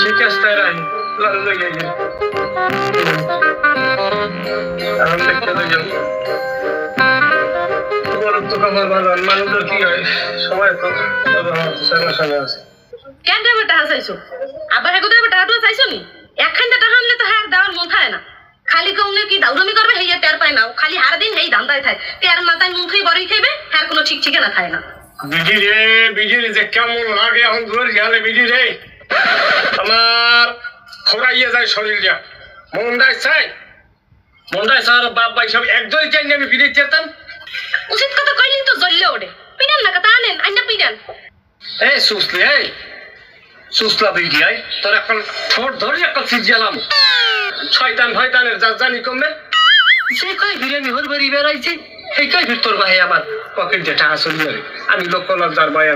ঠিক আছে তাই রাই লগে গিয়ে এখন দেখতে যাও বড় তো খবর ভালো মানুষের কি হয় সবাই তো সময় আছে কেন দেবে টাকা চাইছো আবার হেগো দেবে টাকা চাইছো নি একখানটা টাকা আনলে তো হ্যাঁ দেওয়ার মন থাকে না খালি কৌনে কি দাউরমি করবে হেইয়া টের পায় না খালি হারা দিন হেই ধান্দায় থাকে টের মাথায় নুন থই বড়ই খাইবে হ্যাঁ কোনো ঠিক ঠিকানা থাকে না বিজি রে যে কেমন লাগে এখন ধরে গেলে বিজি রে আমার খোরাইয়ে যায় শরীরটা মন্দায় স্যার বাপ ভাই সব একজনই চাই আমি ফিরে যেতাম উচিত কথা কইলেই তো জ্বললে ওঠে পিনান না কথা আনেন আইনা পিনান এই সুসলা বিজি আই তোর এখন ঠোঁট ধরে একটা সিজিয়ালাম শয়তান ভয়তানের যা জানি কমবে সে কই ফিরে আমি হর বাড়ি বেড়াইছি এই কই ফির তোর ভাই আমার পকেট যে টাকা চলে যাবে আমি লোক লজ্জার ভয়